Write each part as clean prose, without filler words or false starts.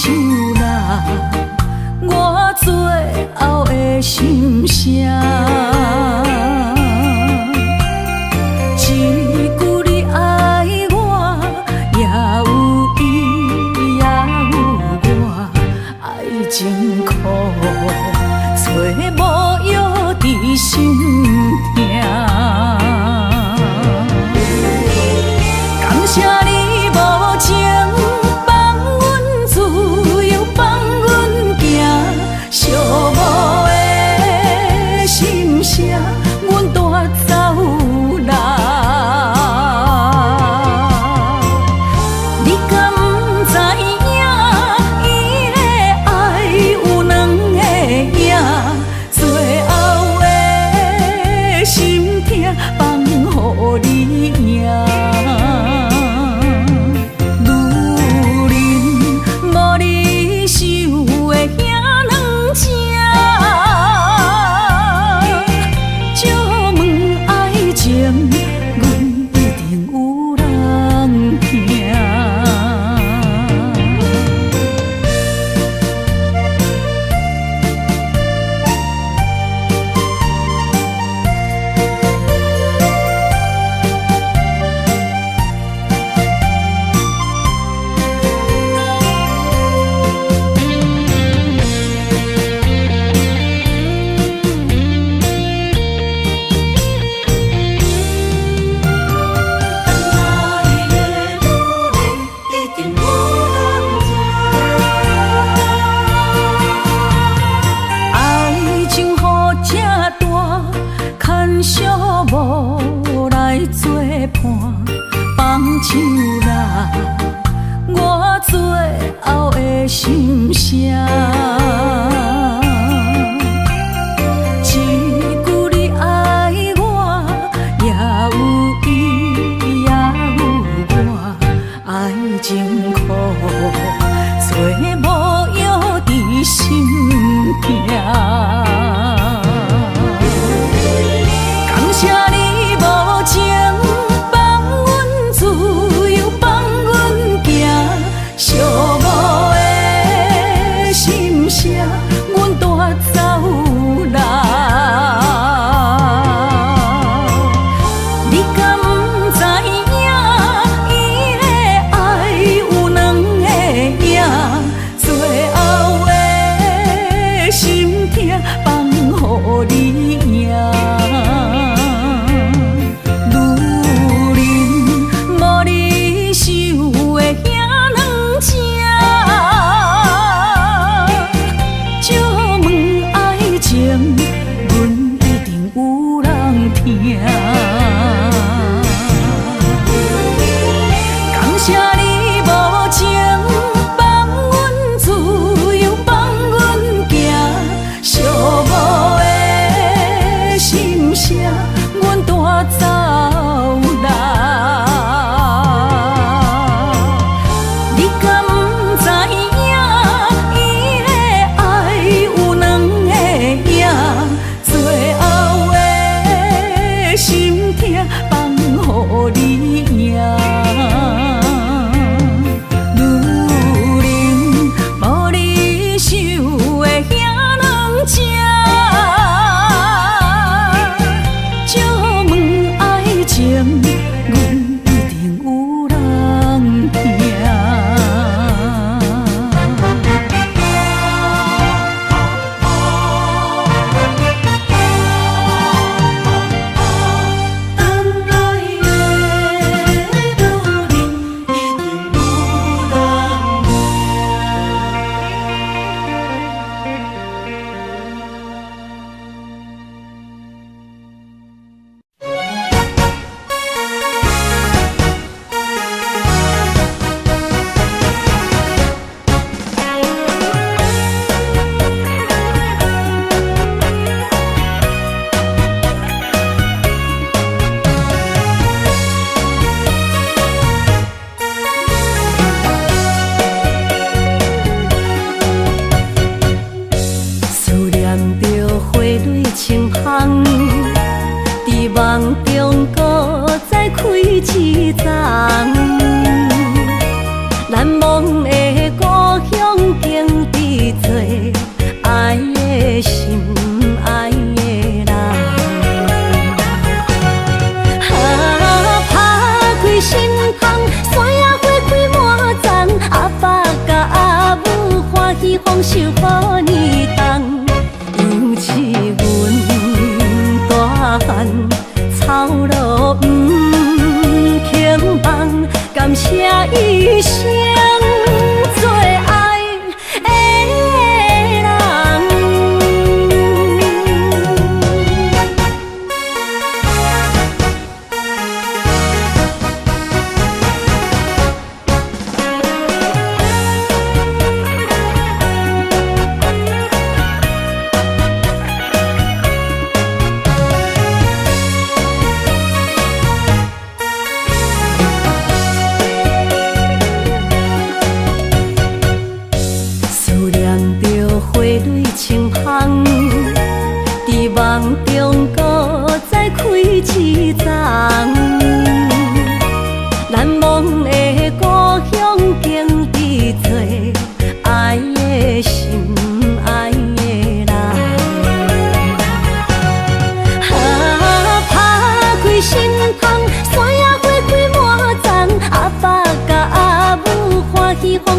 唱啦，我最后的心声。一句你爱我，也有伊，也有我，爱情苦，找无药伫心痛。感谢你无情，放阮自由，放阮行，寂寞的心声，阮带走啦。你敢不知影，伊的爱有两个影，最后的心痛放予你赢。无来作伴，放唱啦，我最后的心声。一句你爱我，也有伊，也有我，爱情苦，找无药伫心痛。谢你无情，放阮自由，放阮行，寂寞的心声，阮带走啦。你敢不知影，伊的爱有两个影，最后的心痛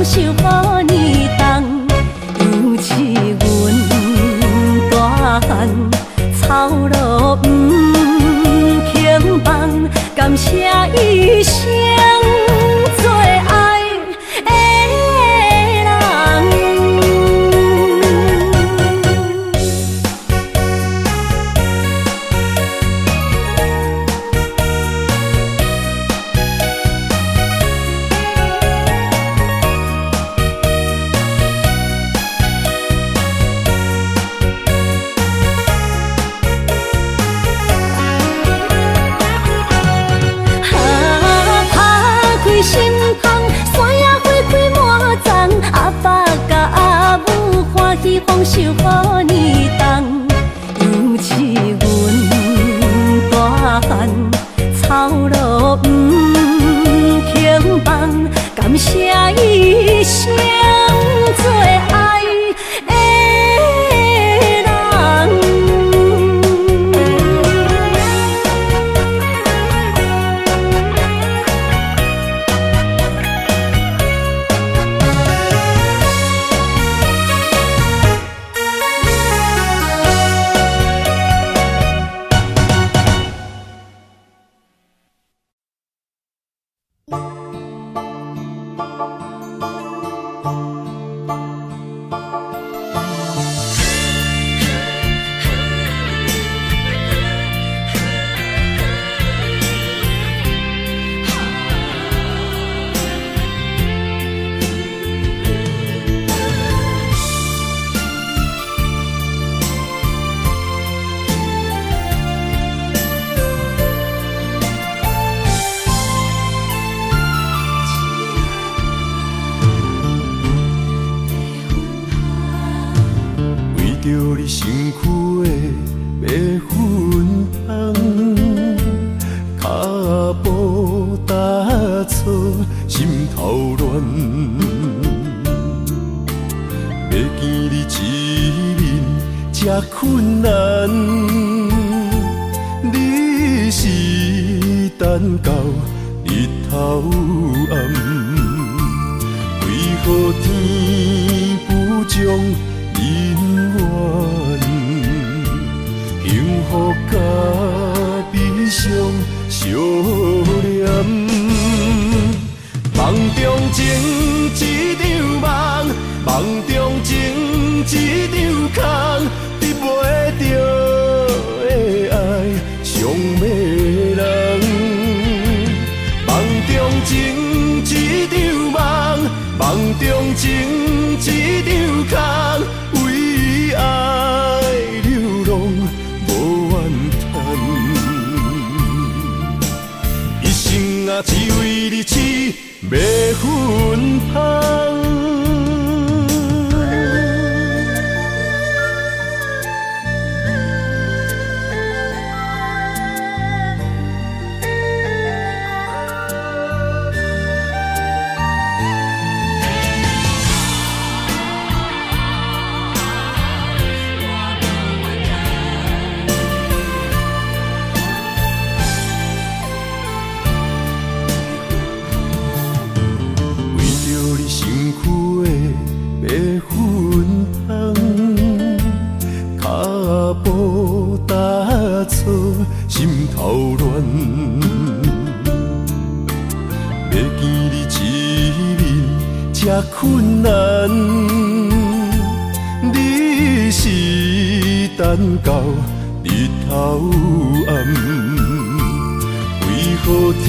丰收予年冬，尤是阮大汉操劳不轻放，感谢一生做爱的人。心芳，山野花开满丛，阿爸甲阿母欢喜丰收予年冬，尤是阮大汉操劳不轻放，感谢一生做爱的人。困难，你是等到日头暗，为何天不将人怨？幸福甲悲伤相连，梦中情一场梦，梦中情一场空。得袂着的爱，上迷人。梦中情一场梦，梦中情一场空，为爱流浪无怨叹。一生啊，只为你痴，袂分芳。心头乱，要见你一面这困难，你是等到日头暗，为何天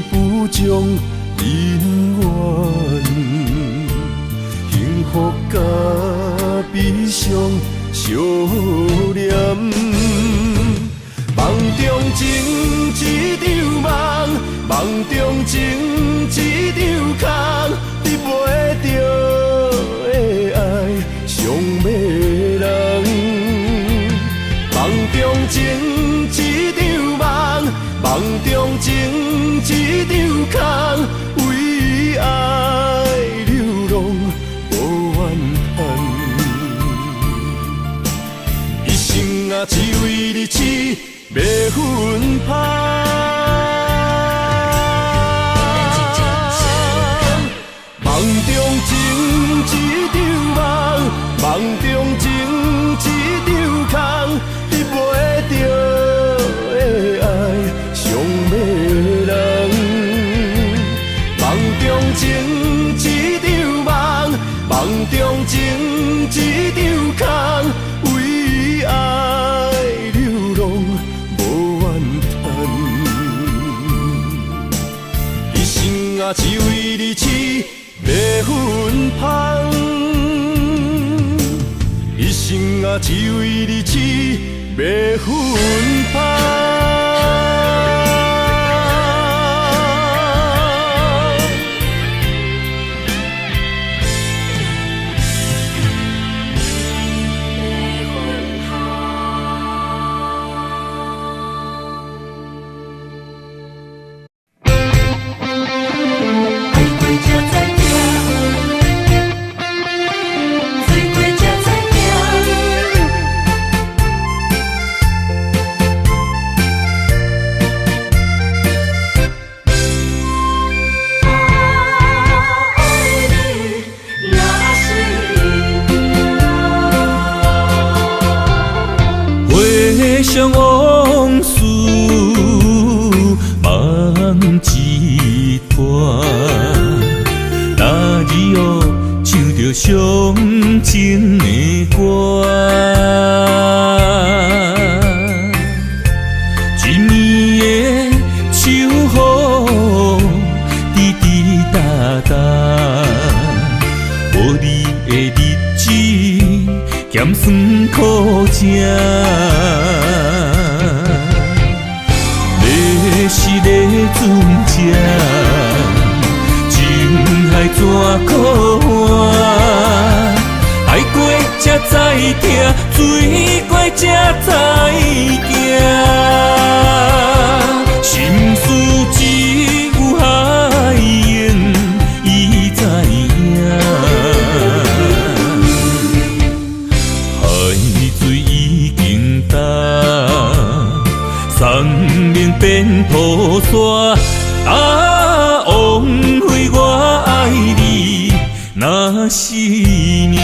不将人怨？幸福甲悲伤相连。梦中情一场梦，梦中情一场空，得袂着的爱上迷人。梦中情一场梦，梦中情一场空，为爱流浪无怨叹。一生啊，只为你痴。袂分芳，梦啊，只为日子要分芳。想往事梦一段，那日后唱着伤情的歌。一年的秋雨滴滴答答，无你的日子咸酸苦涩。是个船只，情海怎可换？爱过才知疼，水过才知行。心事只有海涌，伊知影。海水已经干。生命变土沙，枉费我爱你那是命。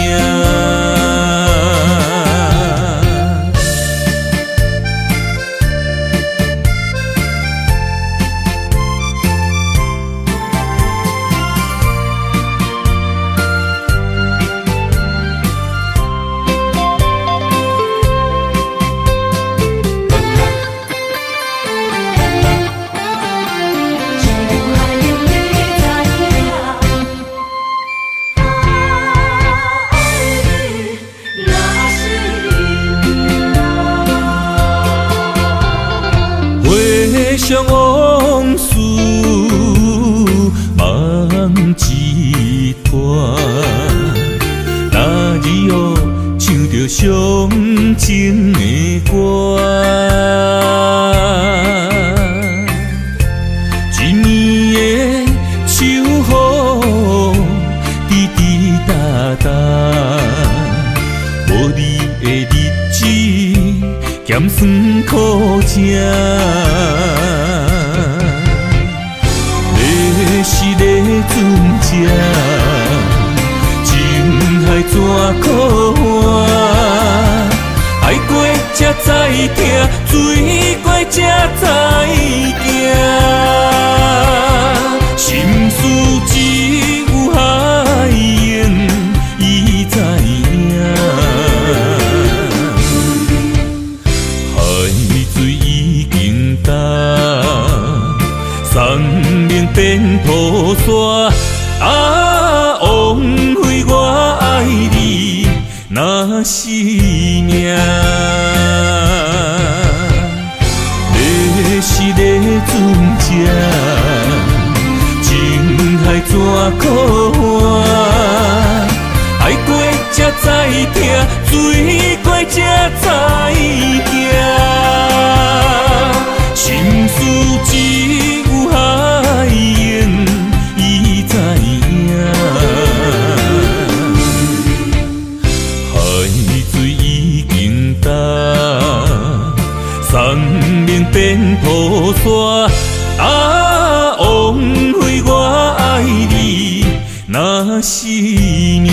想往事梦一段，那日后唱着伤情的歌。一年的秋雨滴滴答答，无你的日子咸酸苦涩。是个船只，情海怎可换？爱过才知疼，水过才知行。心事只有海涌，伊知影。海水已经干。生命变土沙，枉费我爱你那是命。你是个船只，情海怎可换？爱过才知疼，水过才知行。心事只有海涌，伊知影。海水已经干，生命变土沙，枉费我爱你那是命。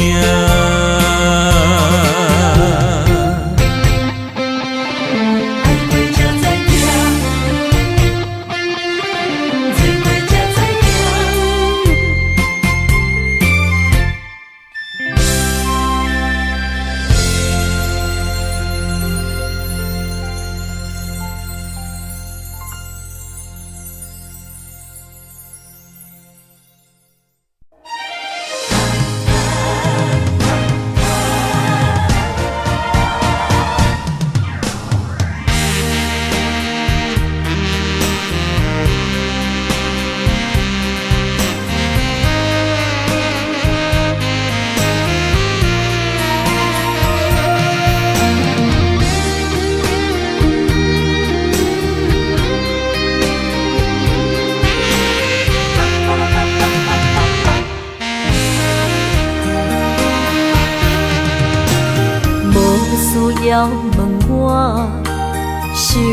需要问我，想要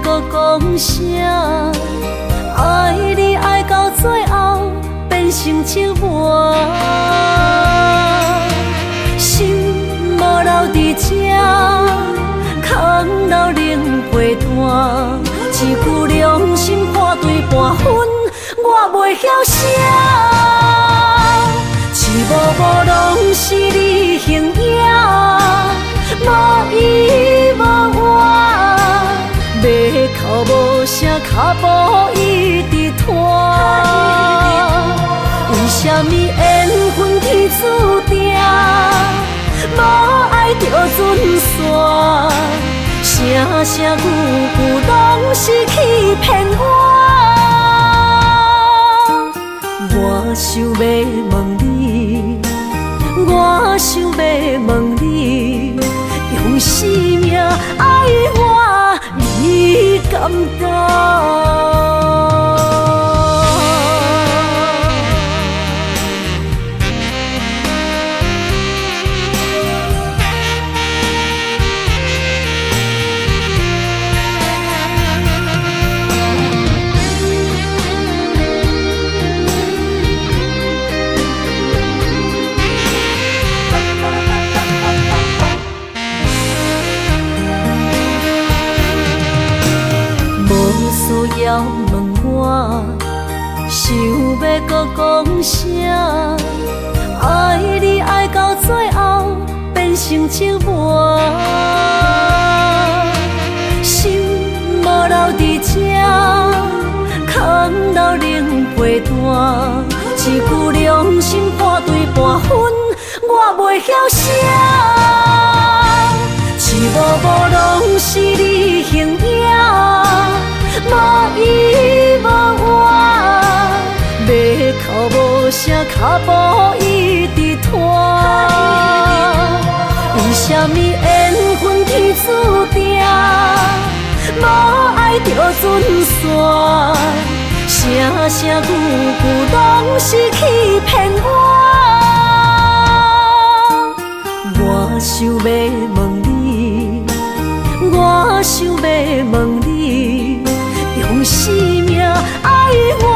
搁讲啥？爱你爱到最后变成寂寞，心无留伫这，空留冷陪伴。一句良心半对半分，我袂晓写。一幕幕拢是你形影，无依无我，要哭无声，脚步一直拖。为什么缘分天注定，无爱就准线？声声句句拢是欺骗我。我想要问你，我想要问你，用生命爱我，你敢当？需要问我，想要搁讲啥？爱你爱到最后变成寂寞，心无留伫这，空留冷陪伴。一句良心半对半分，我袂晓写。一幕幕拢是你形影，无依无我，要哭无声，脚步一直拖。为什么缘分天注定，无爱就准线？声声句句拢是欺骗我。我想要问你，我想要问你，用生命爱我，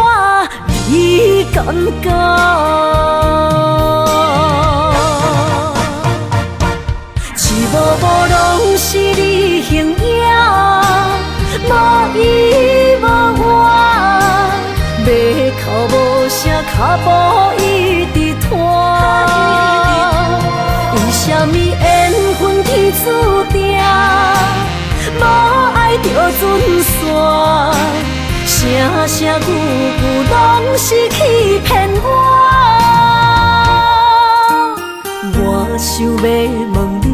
你敢讲？一幕幕拢是你形影，无依无我，要哭无声，脚步一直拖。为什么缘分天注定，无爱就准线？声声句句拢是欺骗我。我想要问你，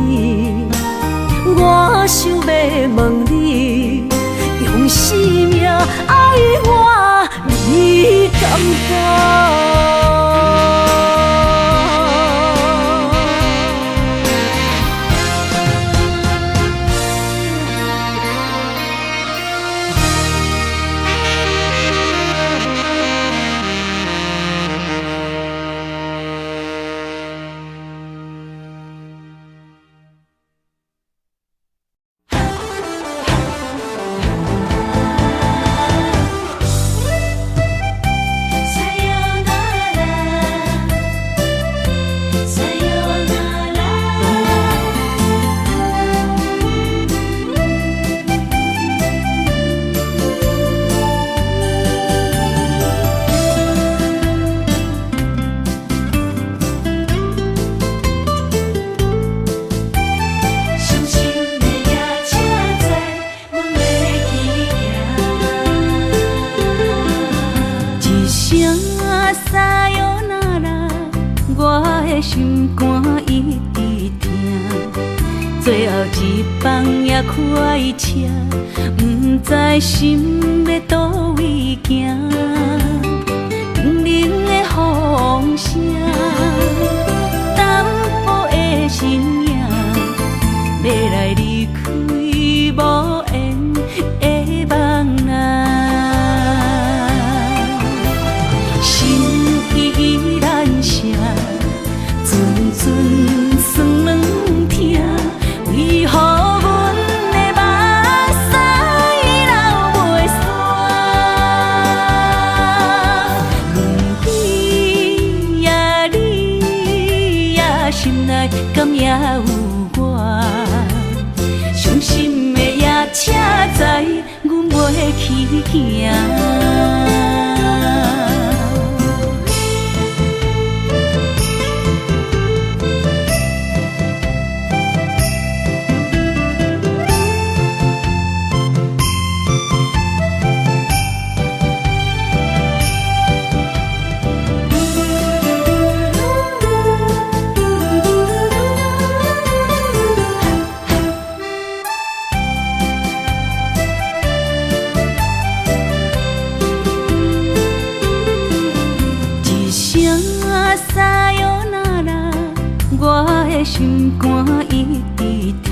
我想要问你，用生命爱我，你敢当？心肝一直疼，最后一放也开车，不知心要倒位行。冷冷的风声，淡薄的身影，要来离开无缘的梦啊，心依然声。阵阵酸软疼，为何去行。心肝一直疼，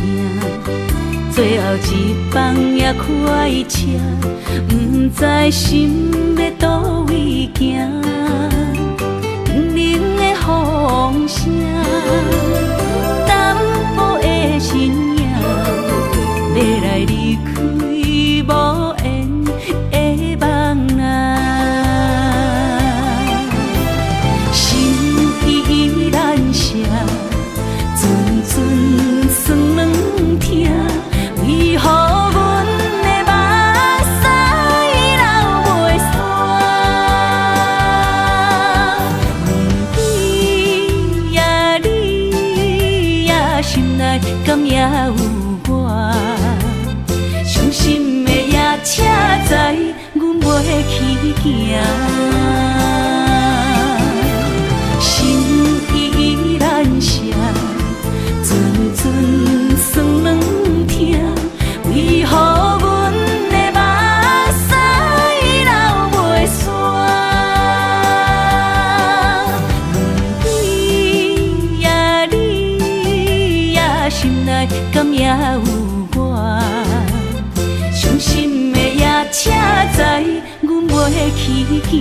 最后一放也快车，不知心要倒位行。冷冷的风声，淡薄的身影，要来离开无缘的梦啊。心依然舍。阵酸软疼，为何阮的目屎流袂煞？你呀你呀，心内敢也有我？伤心的夜车载，阮袂去行。心依然舍。阵酸软疼，为何阮的目屎流袂煞？你呀你呀，心内敢也有我？伤心的夜车载，阮袂去行。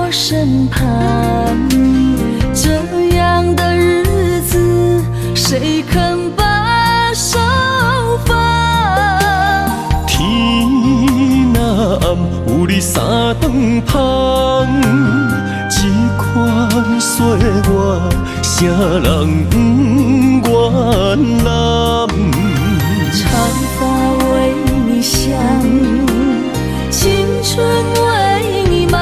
身旁，这样的日子，谁肯把手放？天若暗，有你三顿香，这款岁月，啥人不愿揽？长发为你香，青春为你忙。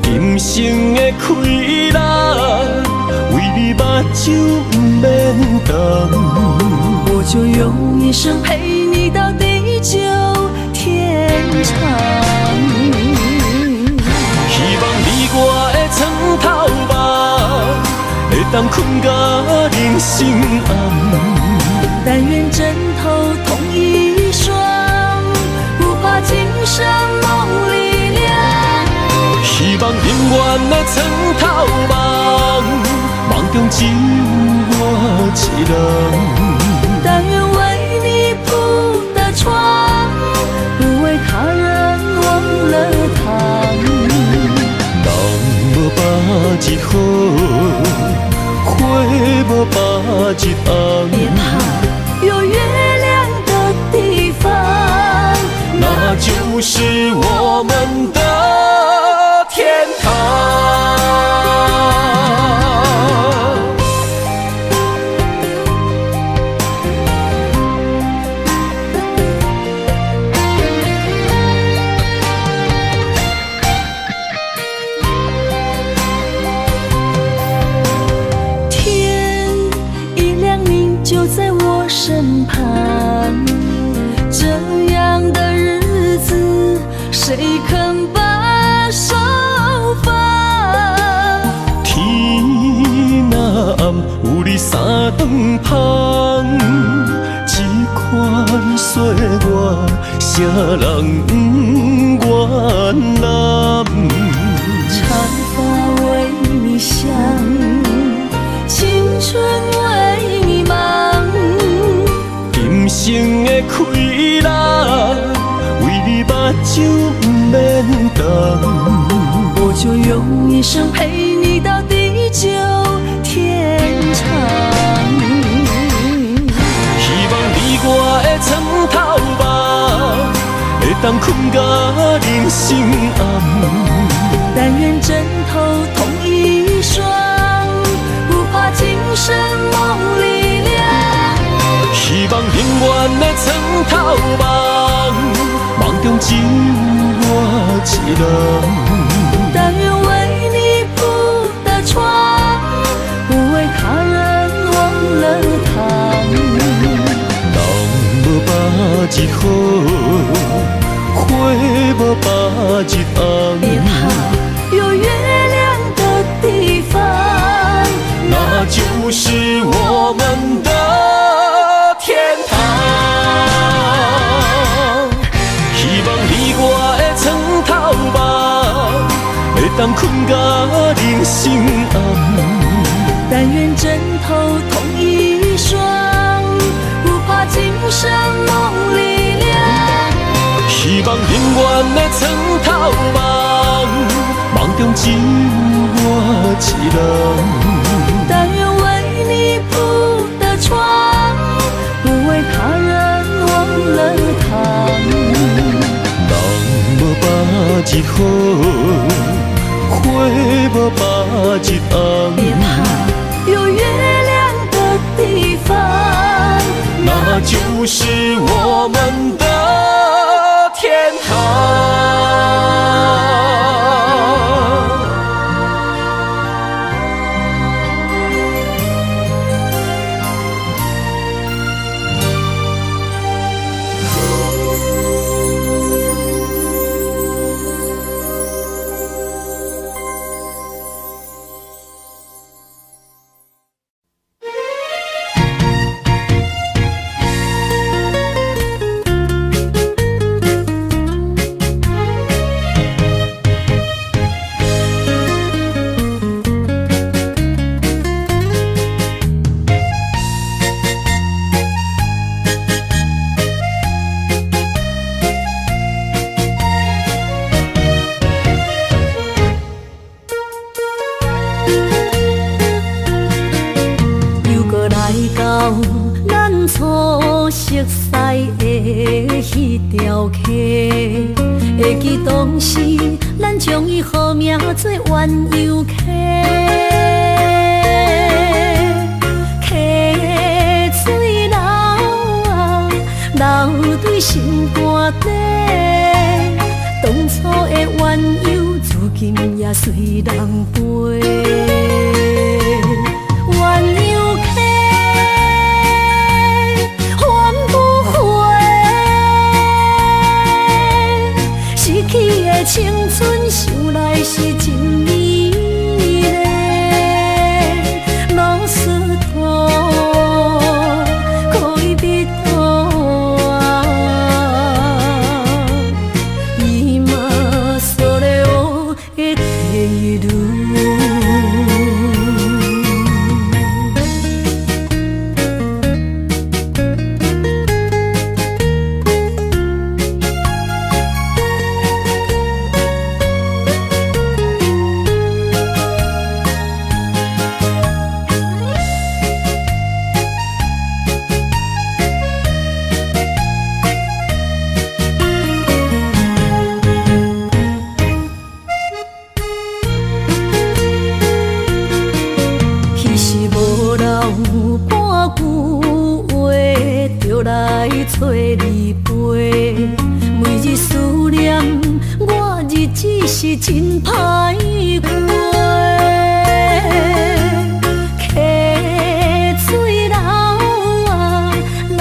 今生的快乐，为你目睭不免干。我就用一生陪你到地久天长。希望你我的床头梦，会当困到人生暗。但愿枕头同一双，不怕今生梦里凉。希望永远的床头梦，梦中只有我一人。但愿为你铺的床，不为他人忘了躺。人无百日好，花无百日红。别怕，有月亮的地方，那就是我们的天堂。天一亮你就在我身旁，这样的日子谁说我啥人不愿揽？长发为你香，青春为你忙。今生的快乐，为你目睭不免干。我就用一生陪你到地久天长。希望你我的床头梦，会当困到人生暗。但愿枕头同一双，不怕今生梦里凉。希望永远的床头梦，梦中只有我一人。但愿为你铺的床，不为他人忘了躺。人无百日好，花无百日红。别怕有月亮的地方，那就是我们的天堂。希望你我的床头梦，会当困到人生暗。但愿枕头同一双，不怕今生梦里凉。希望永远的床头梦，梦中只有我一人。但愿为你铺的床，不为他人忘了躺。人无百日好，花无百日红。别怕有月亮的地方，那就是我们的天堂。迄条溪，会记当时咱将伊号名做鸳鸯溪。溪水流啊，流对心肝底。当初的鸳鸯，如今也随人飞。鸳鸯溪。青春想来是真美丽，老师徒可以比途啊，伊嘛所了的地路。找你陪，每日思念我，日子是真歹过。溪水流啊，流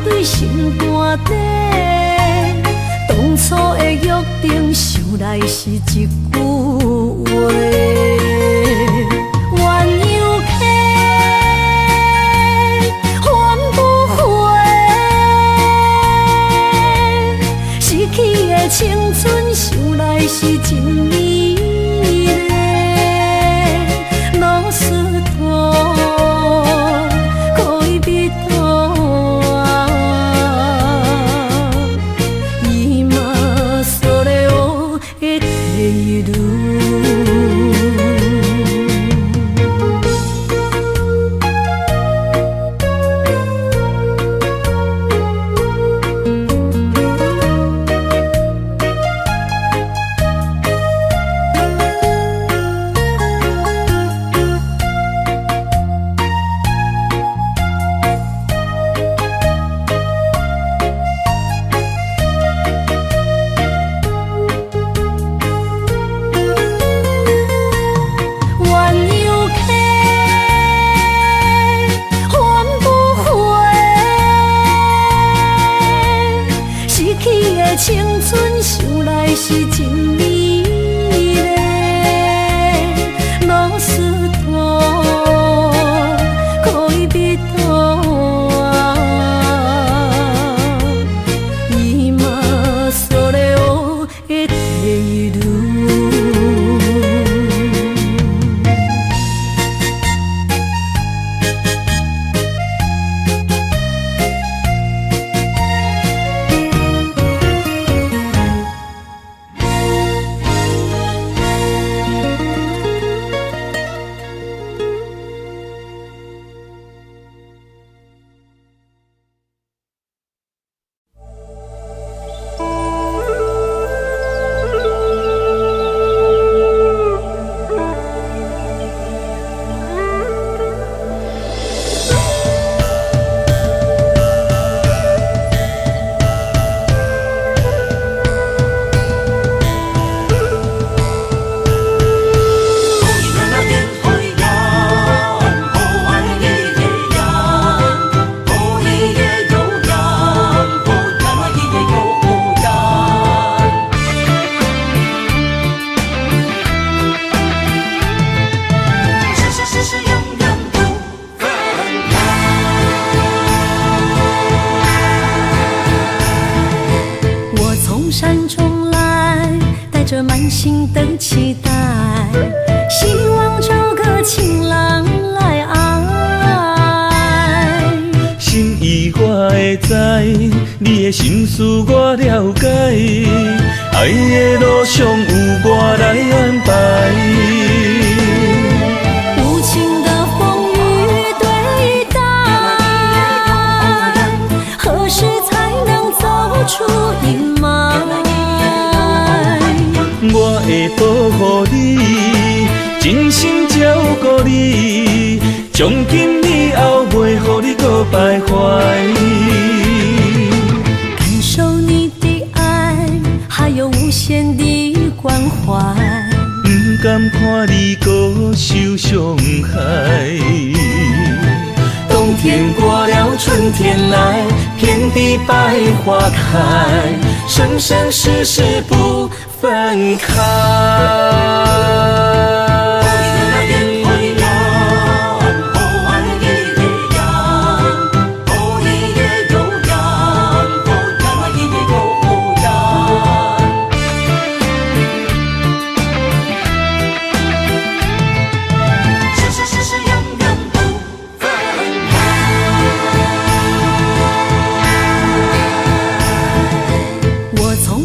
对心肝底。当初的约定，想来是一句话。的青春想来是真美丽，老师大，可以比大，伊嘛所咧学的体路。青春想来是真美丽，老师大，可以比大，伊嘛所咧学的体路。山中来，带着满心的期待，希望找个情郎来爱。心意我会知，你的心思我了解，爱的路上有我来安排。无情的风雨对待，何时才能走出阴霾？我会保护你，真心照顾你，从今以后袂予你搁徘徊。感受你的爱，还有无限的关怀，不甘看你搁受伤害。冬天过了，春天来，遍地百花开，生生世世不分开。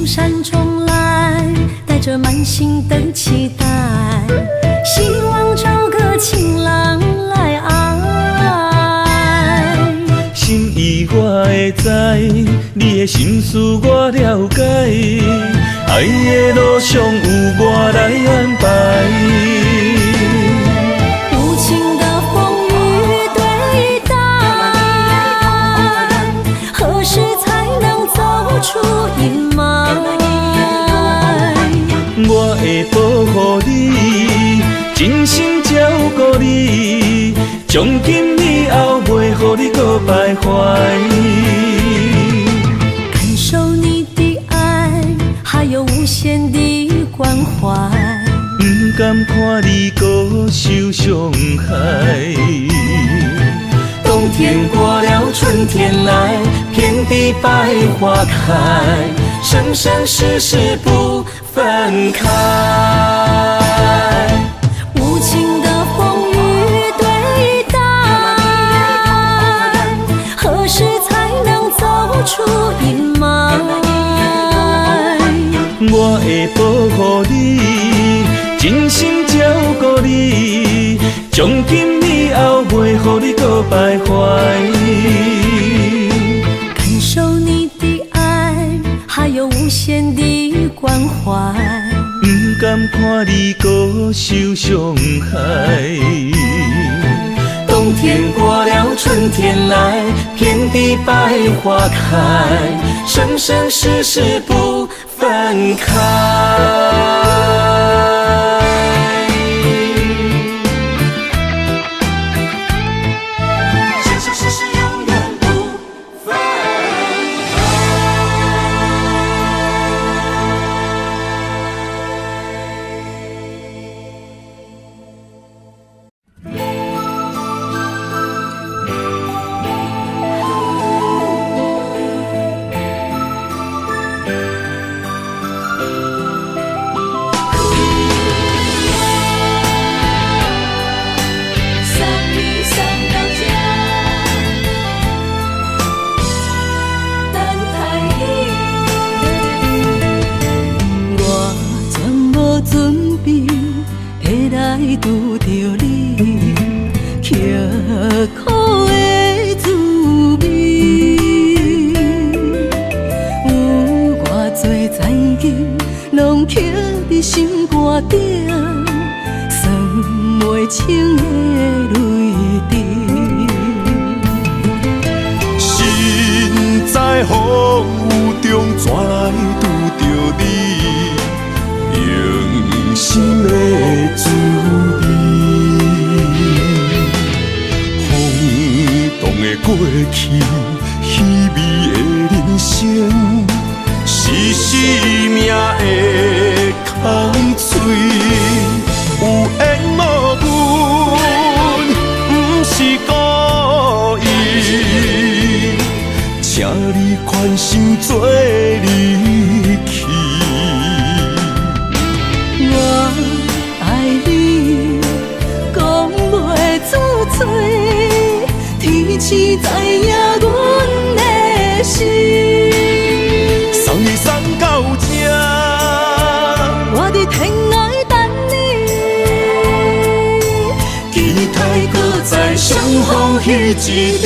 山中来，带着满心的期待，希望找个情郎来爱。心意我会知，你的心思我了解，爱的路上有我来安排。无情的风雨对待，何时才能走出阴霾？我会保护你，真心照顾你，从今以后袂予你搁徘徊。感受你的爱，还有无限的关怀，不甘看你搁受伤害。冬天过了，春天来，遍地百花开，生生生世世不分开。无情的风雨对待，何时才能走出阴霾？我会保护你，真心照顾你，从今以后袂予你搁徘徊。感受你的爱，还有无限的关怀。不甘看你搁受伤害。冬天过了，春天来，遍地百花开，生生世世不分开。生生世世永远不分开。送你送到家，等待你。我全无准备，会来拄着你，刻苦的滋味。有偌多灾境，拢刻伫心肝顶，算袂清的泪滴。身在风雨中，怎来拄着你用心的滋味？轰动的过去，稀微的人生，时时命的空嘴，有缘无分，不是故意。请你宽心做离去。我爱你，讲袂出嘴，天赐知影阮的心。送你送到这，我伫天涯等你，期待搁再相逢彼一日。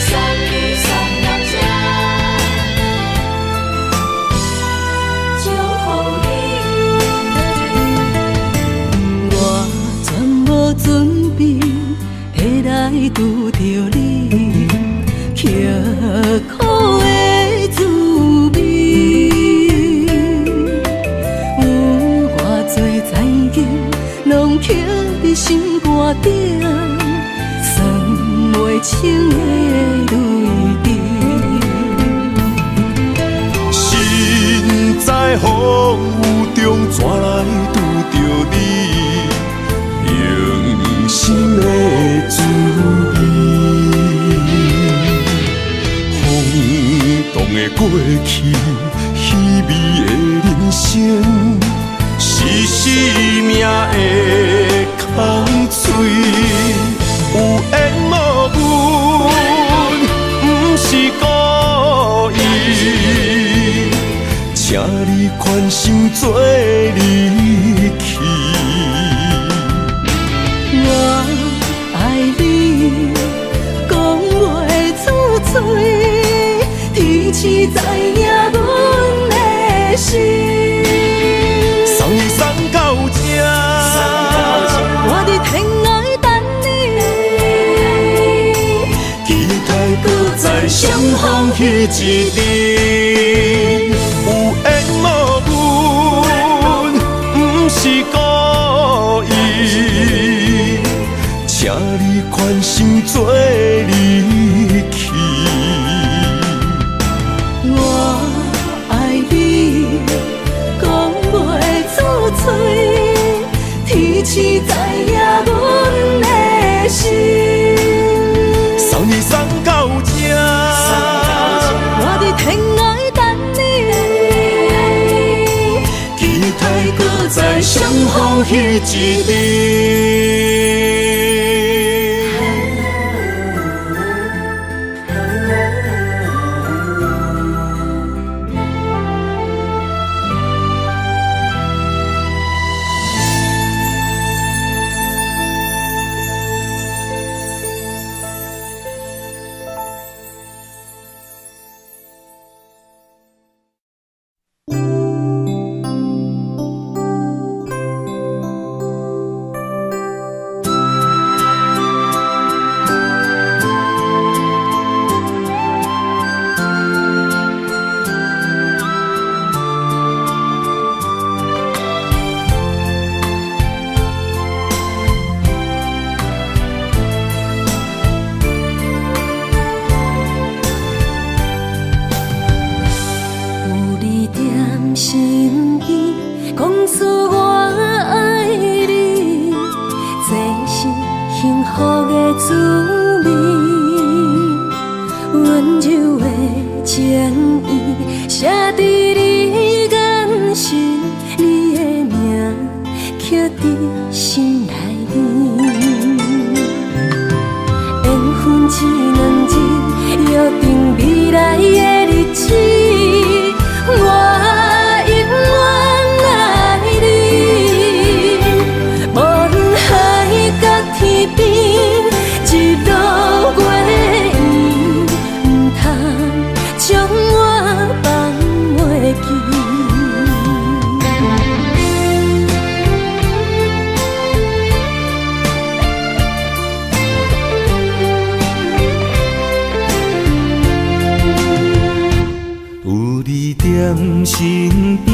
送你送到这，祝福你。我全无准备，会来拄着你，刻苦的滋味。有偌多灾境，拢刻伫心肝顶，算袂清的泪滴。身在风雨中，怎来拄着你用心的滋味？轰动的过去，稀微的人生，时时命的空嘴，有缘无分，不是故意。请你宽心做离去。我爱你，讲袂出嘴，天赐知影阮的心。送你送到这，我伫天涯等你，期待搁再相逢彼一日。有缘无分，不是故意。请你宽心做离去。相逢彼一日。身边讲出我爱你，这是幸福的滋味。温柔的情意写在你眼神，你的名刻在心内面。缘分一两字，约定未来的日子。我将我放袂记。在身边，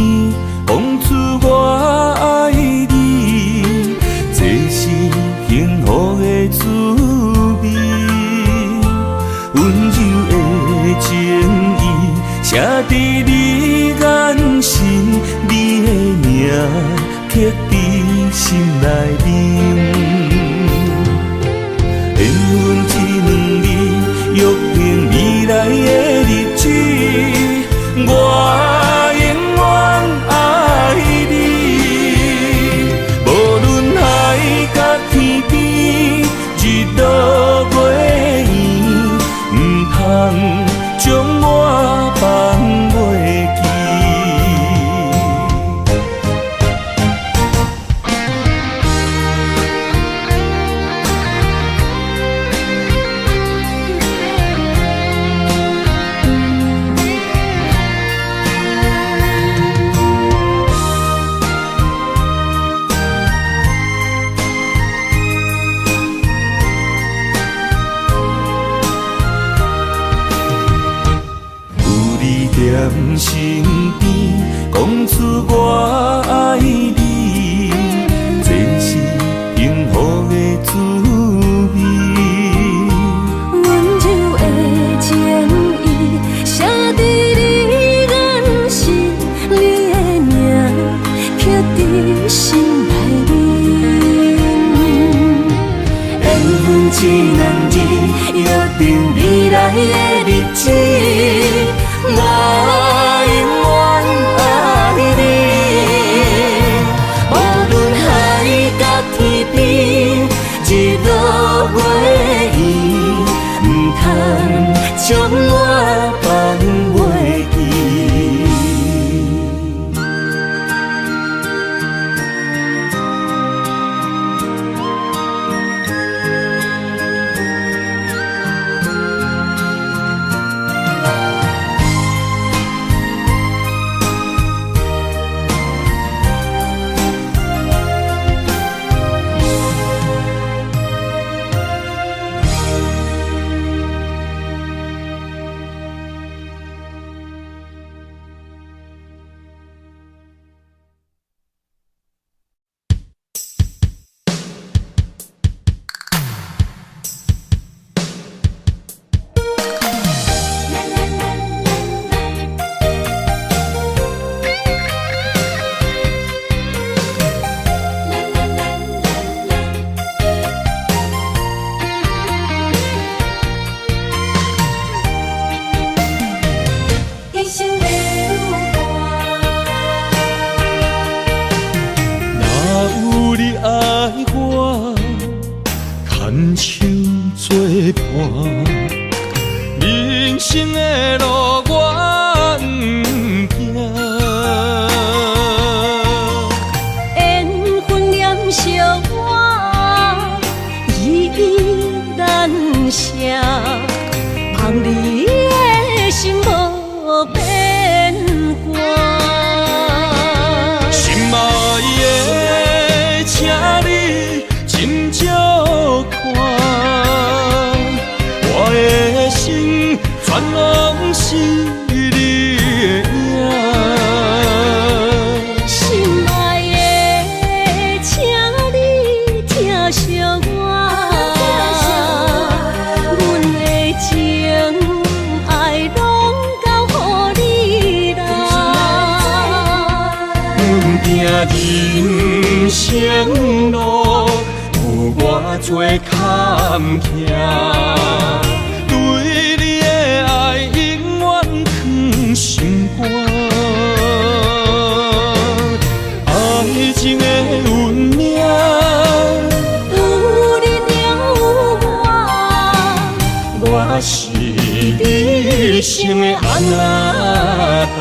讲出我爱你，这是幸福的滋味。温柔的情意写在你眼神，你的名刻在心内面。缘分一两字，约定未来的日子。我永远爱你，无论海角天边，一路袂远，不通将我放袂记。生的路我不行。缘分染烧我，依依难舍，望你的心无变卦。心爱的，请你斟酌看，我的心全拢是你的影。心爱的，请你疼惜我，阮的情爱拢交予你啦。行人生路有偌多坎坷，对你的爱永远藏心肝。爱情的运命，有你了有我是你生的安那达。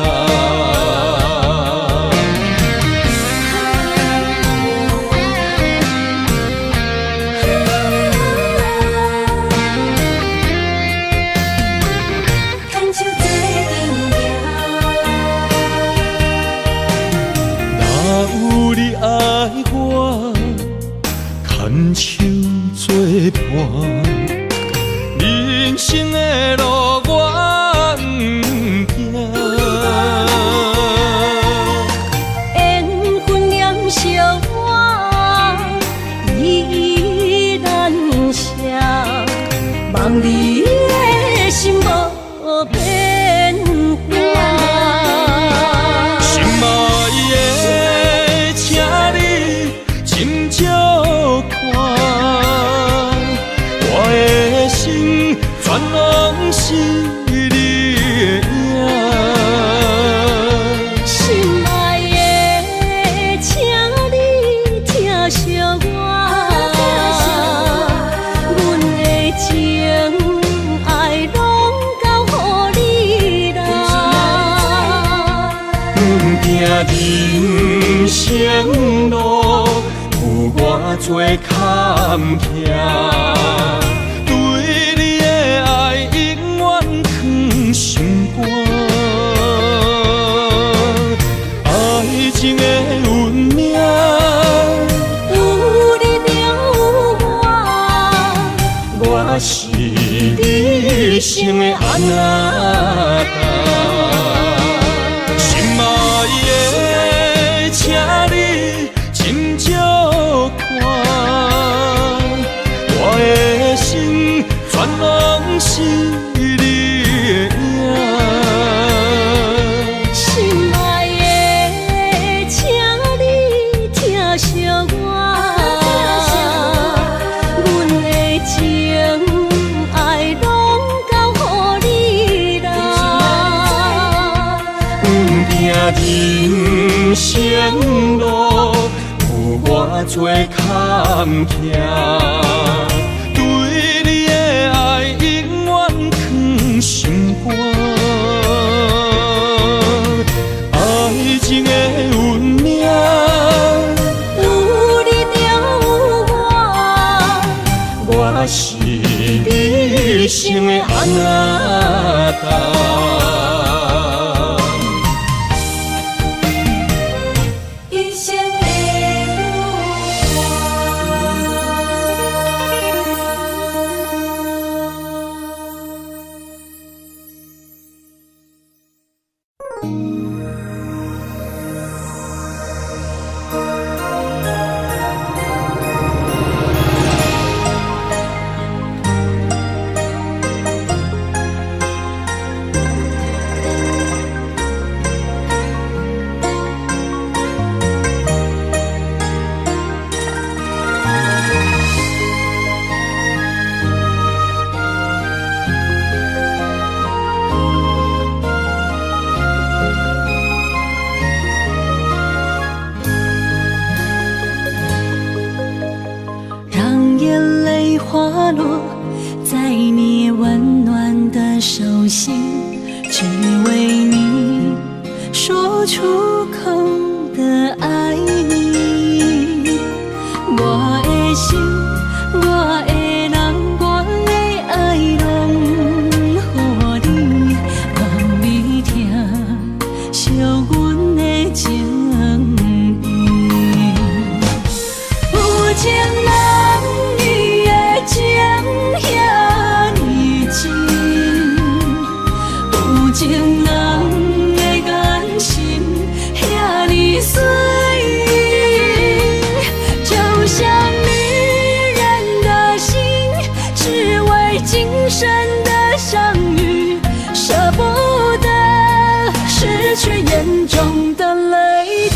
牵手作伴，人生的路我不行。缘分染烧我，依依难舍，望你的心无变卦。心爱的，请你斟酌看，我的心全拢是你的影。心爱的，请你疼惜我，阮的情爱拢交予你啦。行人生路有偌多坎坷，对你的爱永远藏心肝。爱情的运命，有你了有我是你生的安那达。心爱的，请你斟酌看，我的心全拢是你的影。心爱的，请你疼惜我，阮的情爱拢交予你啦。行人生路有偌多坎坷，对你的爱永远藏心肝。爱情的运命，有你了有我是你生的安那达。一生的路。花落在你温暖的手手心，只为你说出口的爱你。我的心，我的人，我的爱拢予你，望你听惜阮的情意。有情人伊的情遐尼真，有情人的眼神遐尼水，就像女人的心，只为今生的相遇，舍不得失去眼中的泪滴。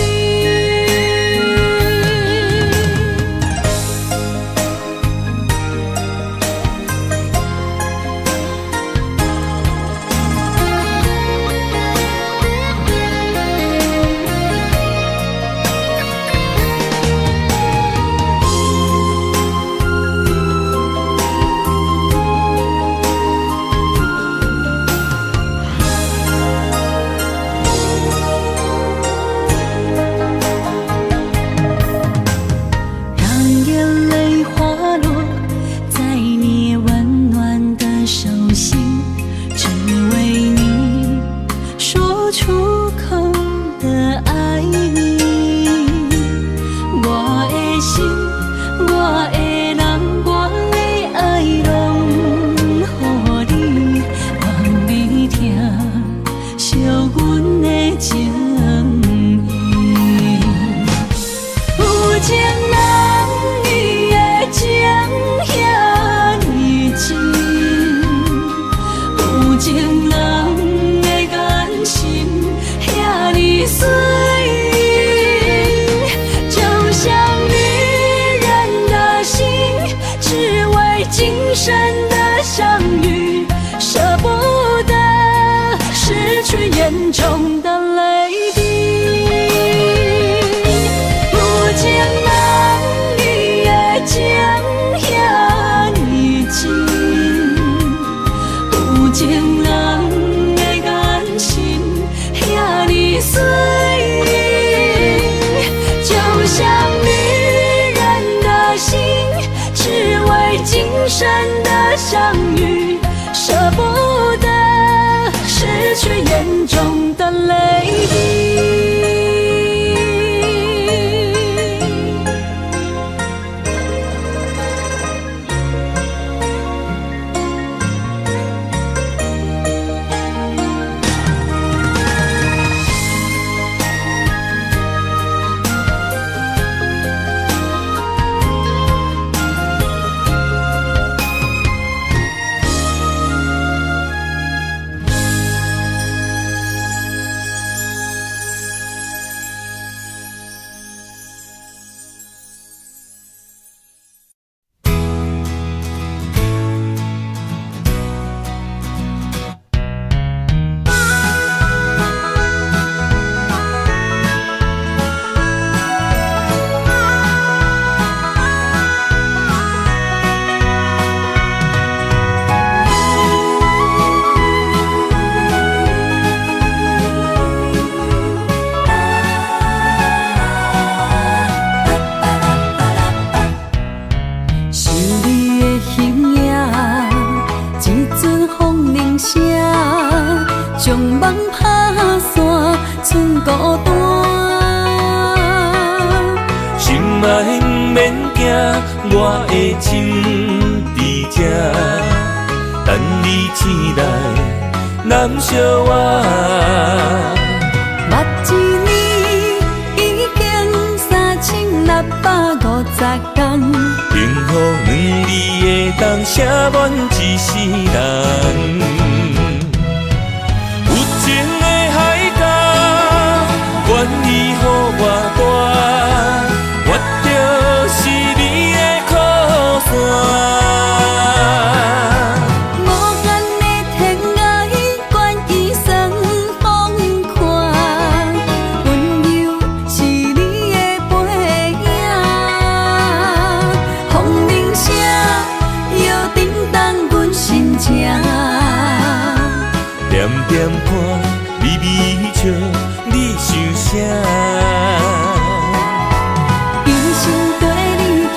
眼中的泪滴，有情人伊的情遐尼真，有情人的眼神遐尼水，就像女人的心，只为今生的相遇，舍不得失去眼中的泪滴。将梦打散，剩孤单。心爱不免惊，我的心伫这，等你醒来，难相我。目一年已经3650天，幸福两字会当写满一世人。愿意予我大，我就是你的靠山。无限的天涯，愿意算风看，温柔是你的背影。风铃声摇震动阮心情。点看，微微笑，你想啥？一生跟你行，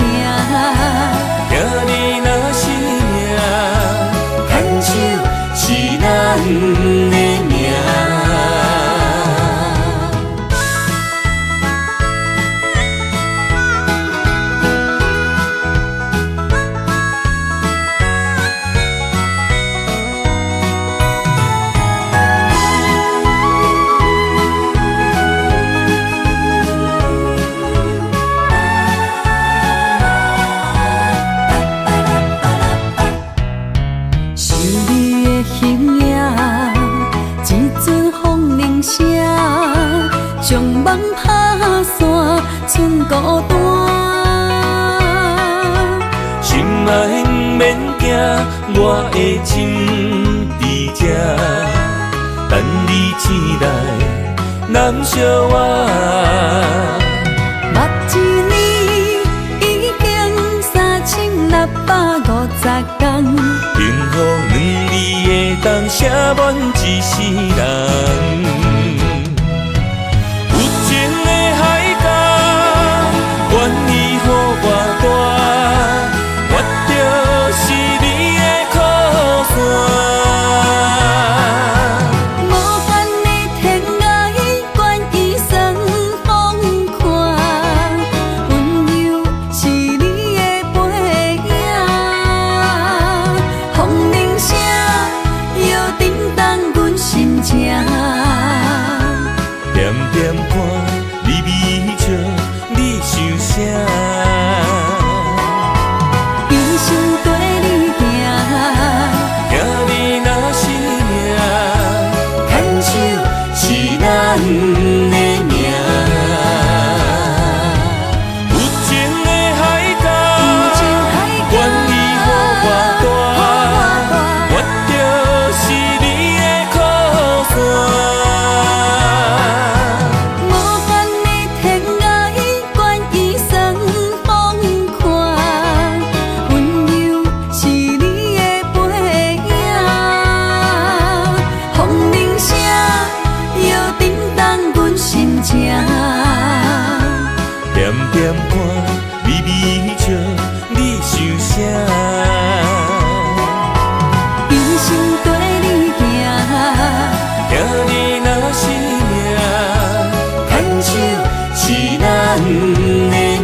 行你若是命，牵手是咱的命。将梦打散，剩孤单。心爱免惊，我的心伫这，等你醒来，难相我。目一年已经3650天，幸福两字会当写满一世人。愿意予我大，我就是你的靠山。无限的天涯，愿意送风看，温柔是你的背影。风铃声摇叮当阮心情，点点看，微微笑。你想啥？一生跟你行，行你若是命，牵手是咱的命。有情的海角，愿意予我大，我就是你的靠山。点点看，微微笑，你想啥？一生跟你行，行你若是命，牵手是咱的命。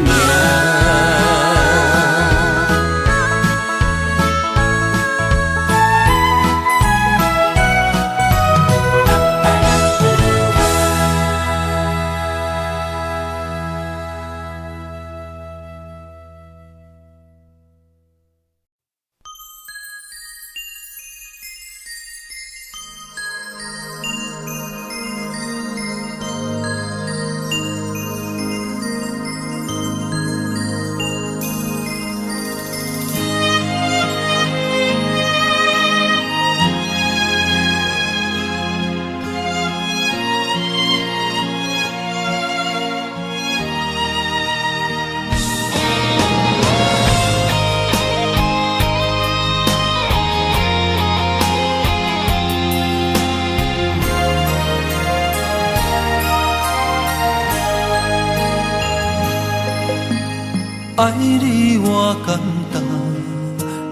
爱你我简单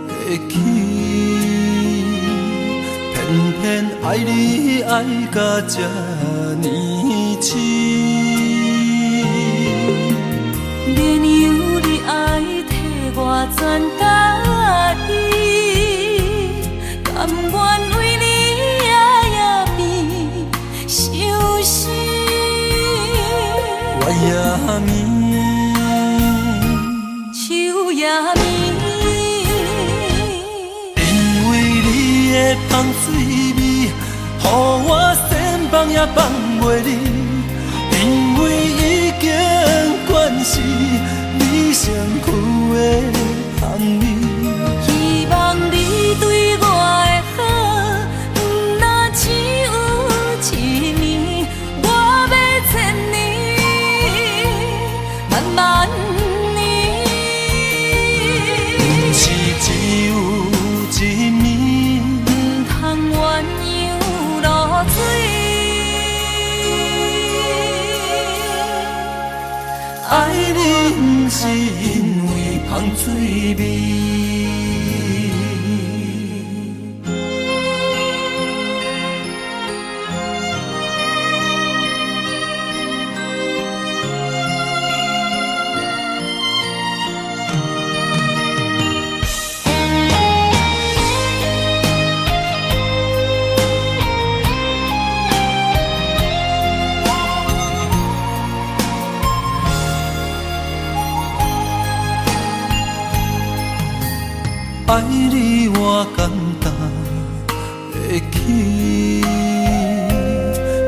会起，偏偏爱你爱到这呢深。免由你爱替我全家己，甘愿为你夜眠伤心。我也眠。因为你的香水味，予我先放也放袂离。因为已经惯是你身躯的香味，希望你对我的好，不若只有一年，我要千年，慢慢。只有一面，不通鸳鸯是因为芳水味。爱你我简单会起，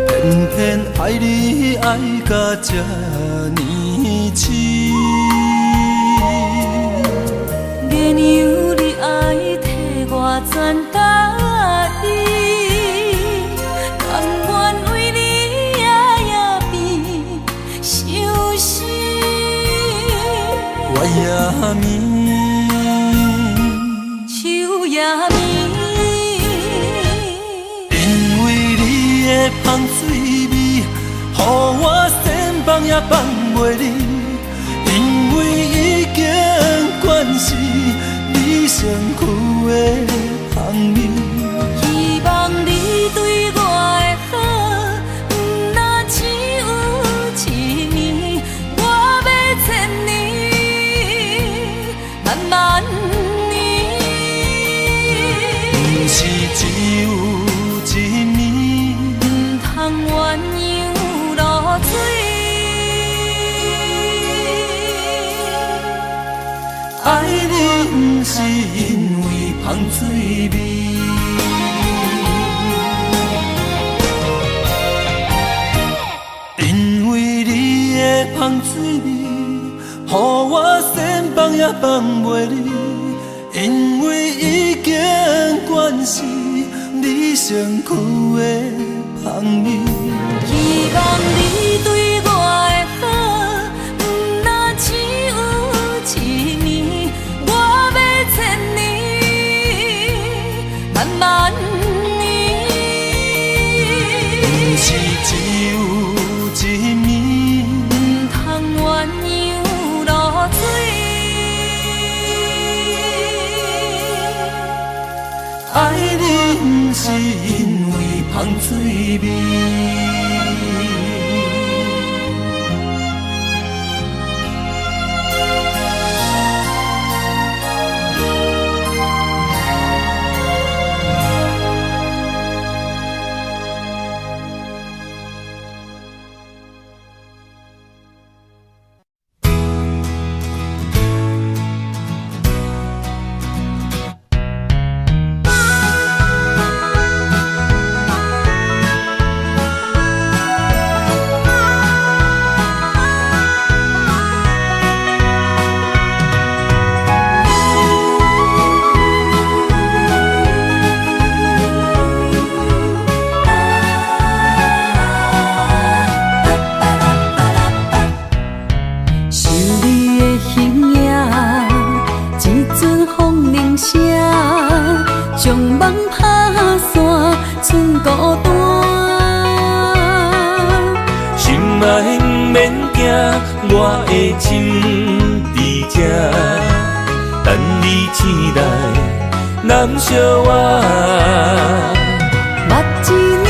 偏偏爱你爱到这呢痴。月娘你爱替我全答应，甘愿为你夜夜变伤心。我也眠。因为你的香水味，予我先放也放袂离。因为已经惯是你身躯的香味。希望你对我的好，不那只有一年，我要千年，慢慢。是只有一年，不通鸳鸯落水。爱你不是因为芳水味，因为你的芳水味，予我先放也放袂离。因为已经惯是你身躯的香味。希望你对我的好，不那只有一年，我要千年，慢慢年。不是只有一年，不通鸳鸯落水。爱你不是因为芳水味。我的心伫这，等你醒来，难相我。目一年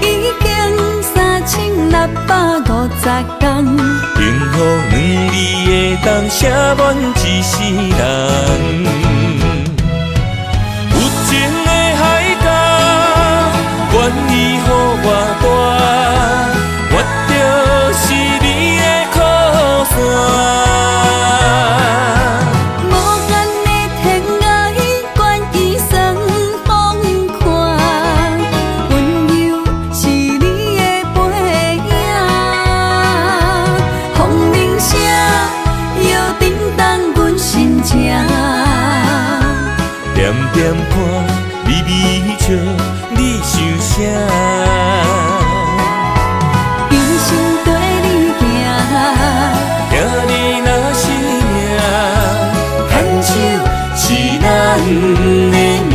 已经3650天，幸福两字的冬，写满一世人。有情的海角，愿意予我带，我就是你的靠山。点点看，微微笑，你想啥？一生跟你行，听你若是命，牵手是咱的命。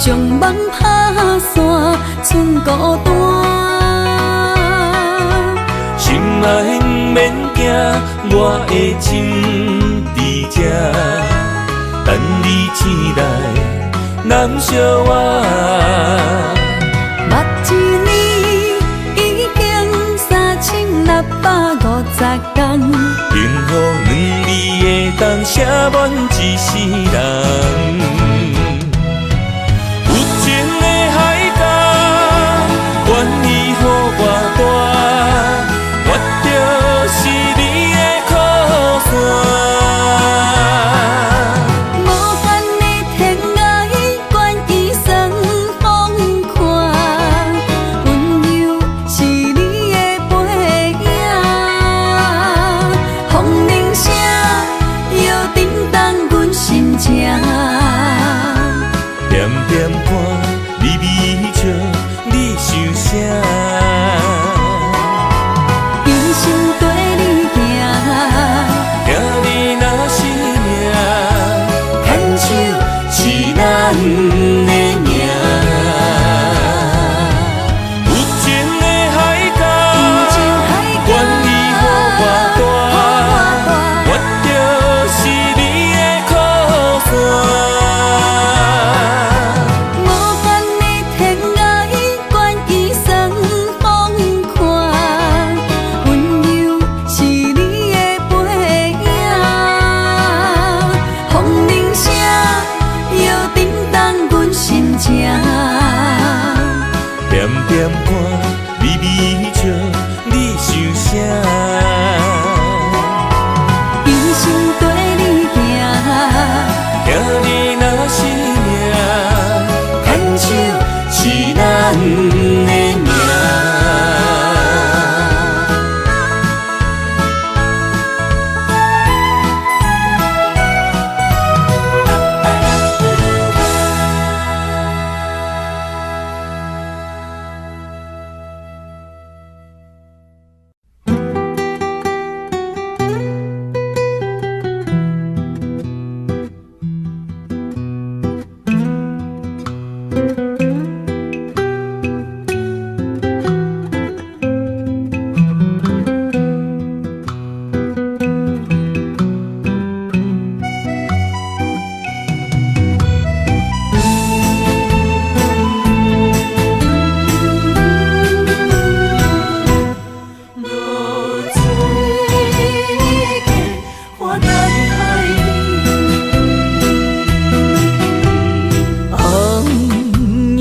将梦打散，剩孤单。心爱不免惊，我的心伫这，等你醒来，难相我。目一年已经3650天，幸福两字会当写满一世人。有情的海角，愿意予我大，我就是你的靠山。无限的天涯，愿意送风看，温柔是你的背影。风铃声摇叮当阮心情，点点看，微微笑，你想啥？一生跟你行，听你若是命，牵手是咱的命。有情的海角，愿意予我大，我就是你的靠山。无限的天涯，愿意送风看，温柔是你的背影。风铃声摇叮当阮心情，点点看，微微笑，你想啥？一生跟你行，听你若是命，牵手是咱的命。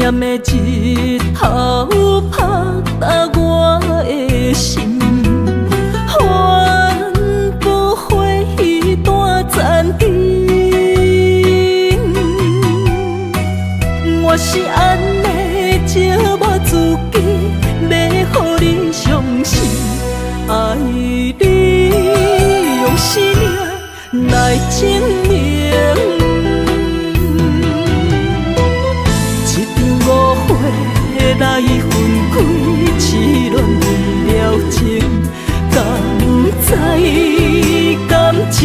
暗的日头拍打我的心，翻不回彼段残影。我是安尼折磨自己，要予你相信，爱你用生命来证明。来分开，痴恋为了情，敢知感情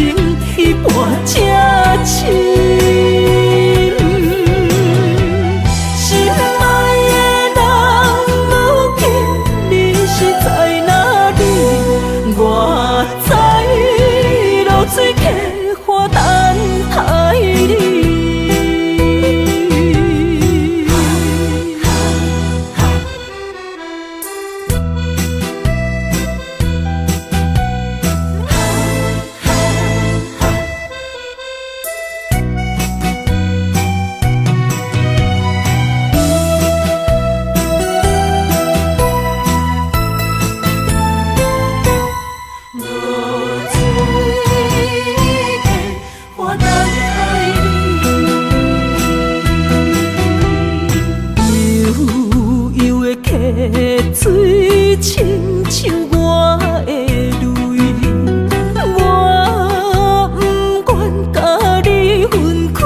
一半才深。心爱的人，如今你是在哪里？我在流水客花等待你。水亲像我的泪，我不愿甲你分开。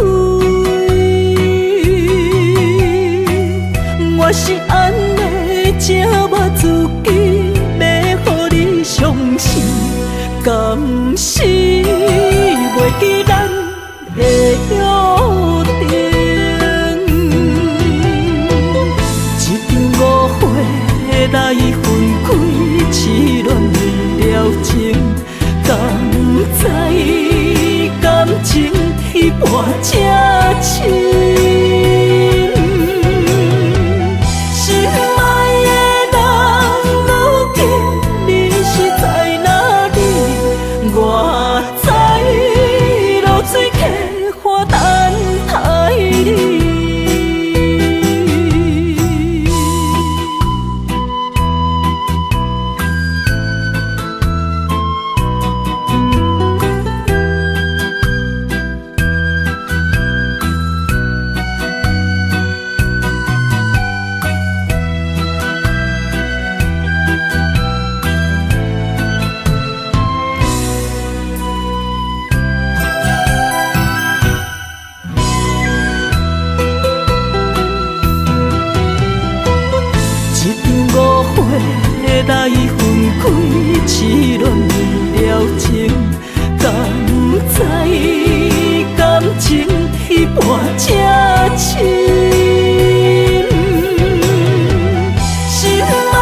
我是安尼折磨自己，要予你相信，敢是袂记咱的约定。我这深。心爱的人，如今你是在哪里？我在落水溪花等待你。来分开，痴恋了情，敢知感情已半这深？心爱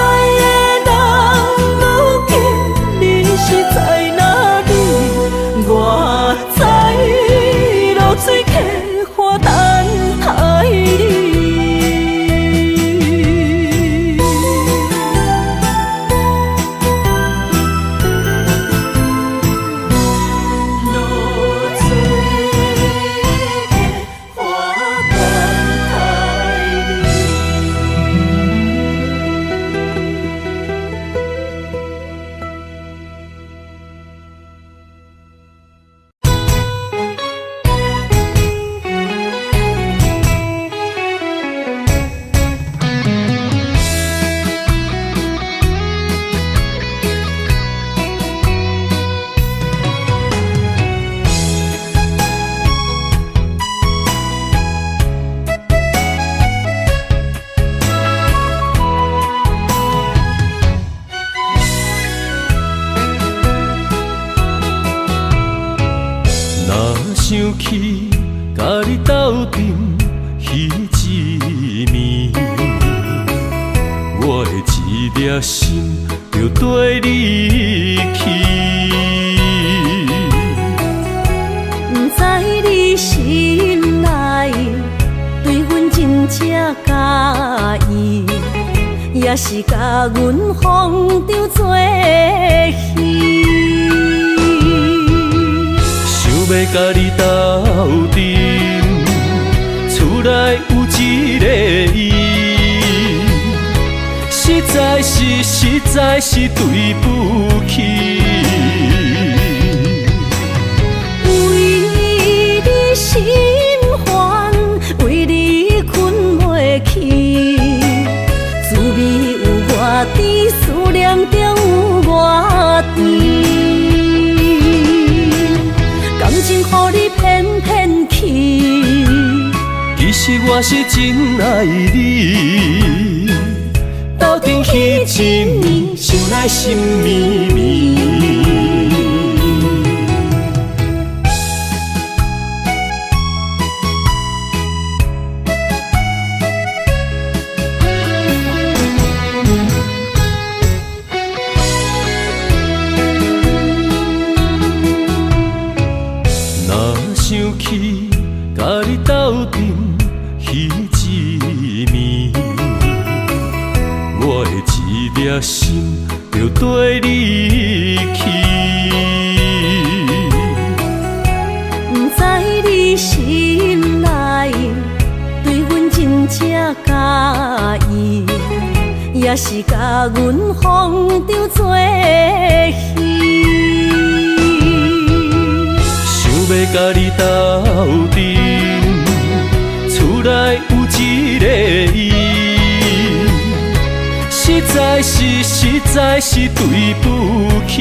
的人，如今你是在哪里？我在落水溪花等待你。想起甲你斗阵彼一暝，我的一粒心就跟你去。不知你心内对阮真正介意，也是甲阮放着做戏。要甲你斗阵，厝内有一个伊，实在是对不起。为你心烦，为你困袂去，滋味有我甜，思念就有我甜。感情予你骗骗去，其实我是真爱你。斗阵彼一暝，想来心绵绵。想起甲你斗阵彼一暝，我的一粒心就跟你去。不知你心内对阮真正介意，也是甲阮放着做戏。要甲你斗阵，厝内有一个伊，实在是对不起。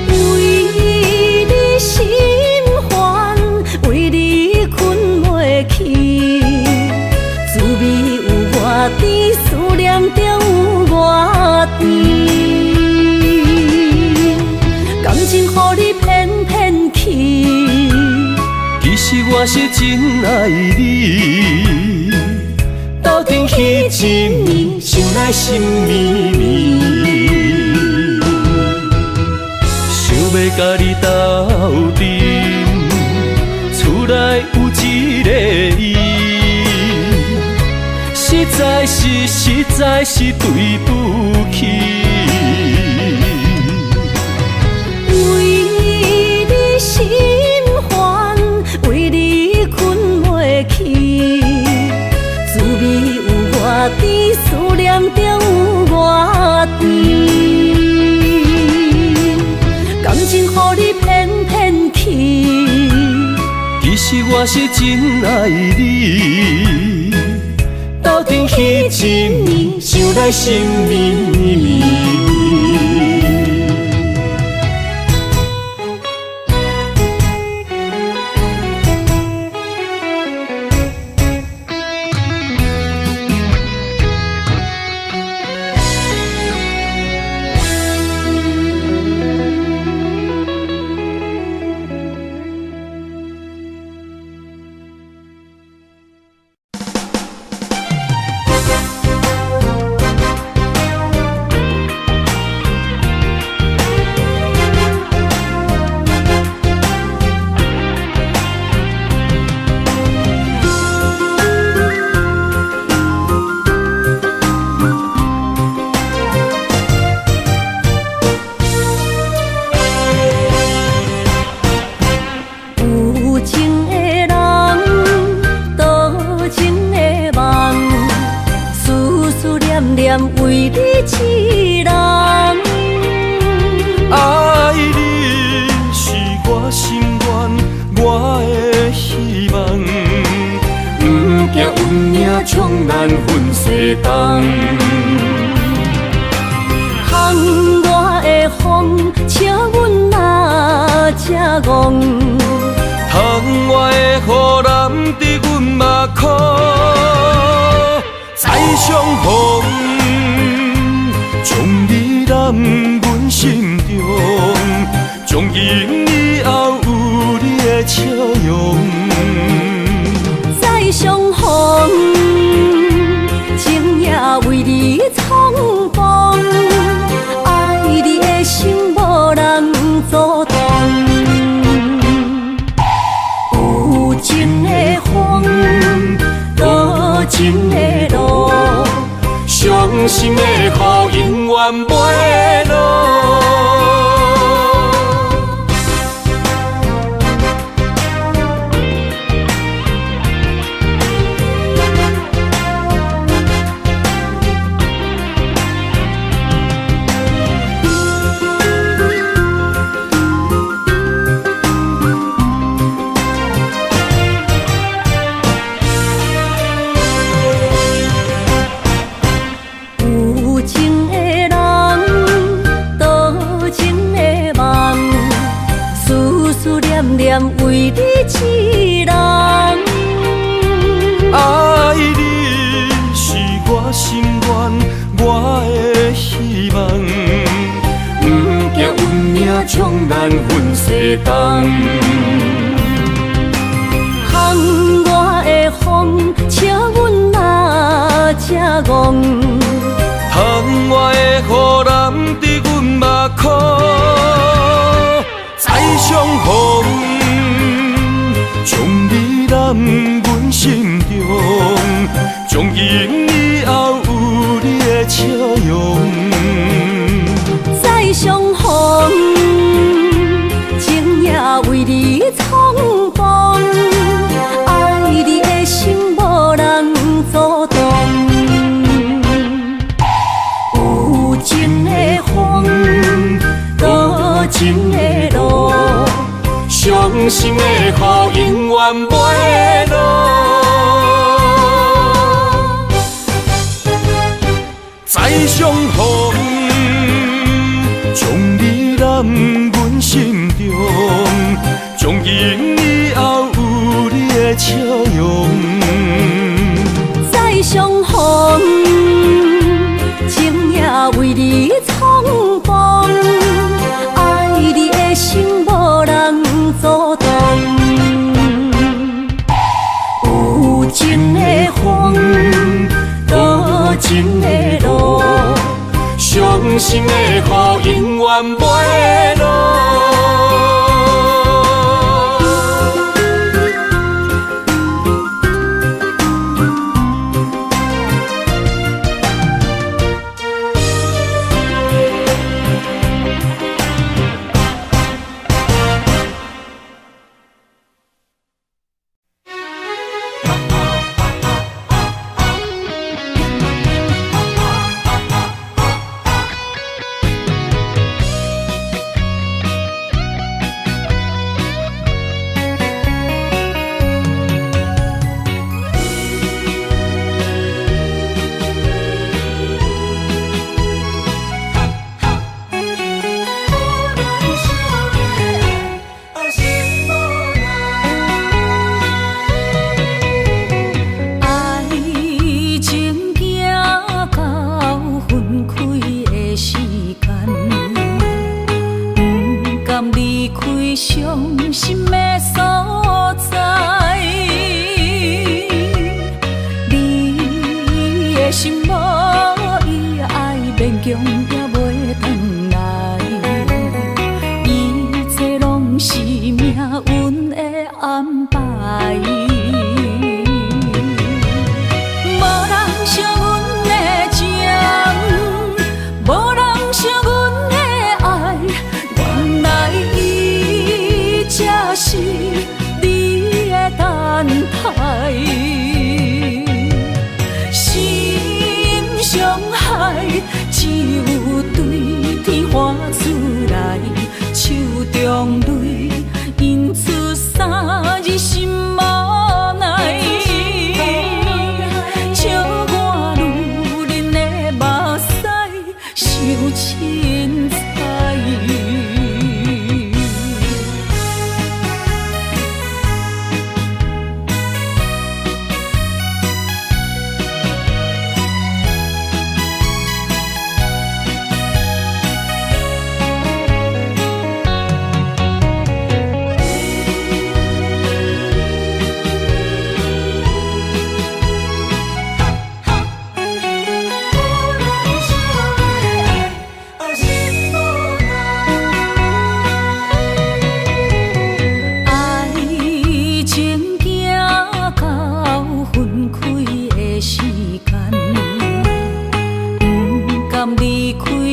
为你心烦，为你困袂去，滋味有我甜，思念就有我甜。感情予你骗骗去，其实我是真爱你。斗阵彼一暝，想来心绵绵。想甲你斗阵，厝内有一个伊，实在是对不起。为你心烦，为你困袂去，滋味有外甜，思念中有外甜。感情予你骗骗去，其实我是真爱你，斗阵彼一年，想来心绵绵。为你痴人，爱你是我心愿，我的希望。不惊运命冲咱分西东，窗外的风笑阮哪只戆，窗外的雨淋伫阮目眶，再相逢。将你揽阮心中，从今以后有你的笑容。再相逢，情也为你冲动，爱你的心无人阻挡。有情的风，多情的路。伤心的雨永远袂落。为你痴人，爱你是我心愿，我的希望。不惊运命冲咱分西东，窗外的风笑阮哪只戆，窗外的雨淋伫阮目眶，再相逢。将你揽阮心中，从今以后有你的笑容。再相逢，情也为你冲动，爱你的心无人阻挡。有情的风，多情的路。伤心的雨永远袂落，再相逢，将你揽阮心中，从今以后有你的笑容。再相逢，情也为你冲动，爱你的心无人阻挡。有情的风，多情的路，伤心的雨永远袂落。的心无伊爱勉强也袂转来，一切拢是命运的安排。无人惜阮的情，无人惜阮的爱，原来伊才是你的等待。伤害只有对天花出来，手中泪因出三日心无奈，笑我女人的目屎伤凊彩。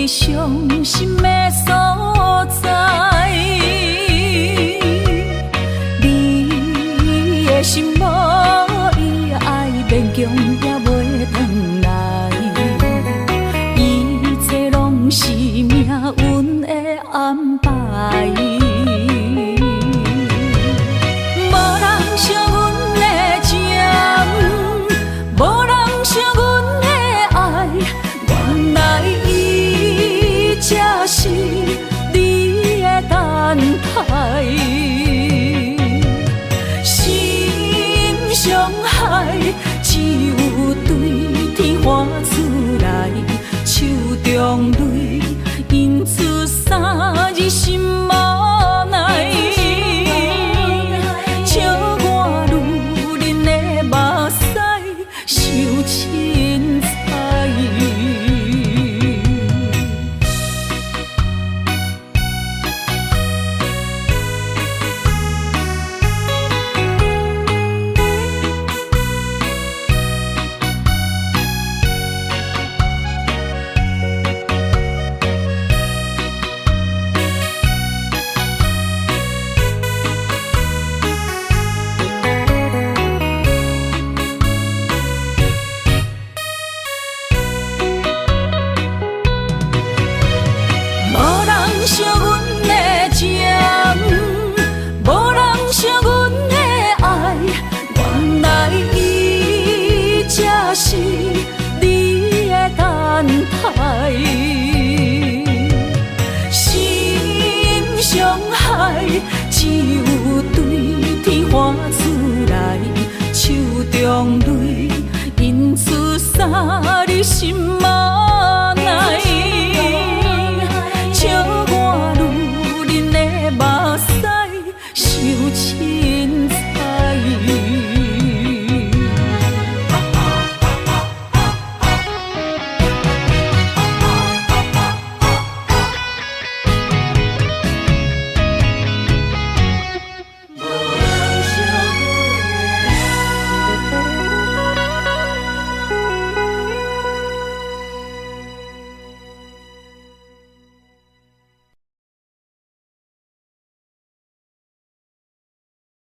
伤心的所在，你的心无伊爱勉强也袂转来，一切拢是命运的安排。无人惜阮的情，无人惜阮的爱，原来才是你的等待。心伤害只有对天花出来，手中泪因出三日心无奈，笑我女人的目屎伤凊彩。惜阮的情，无人惜阮的爱，原来伊才是你的等待。心伤害只有对天花出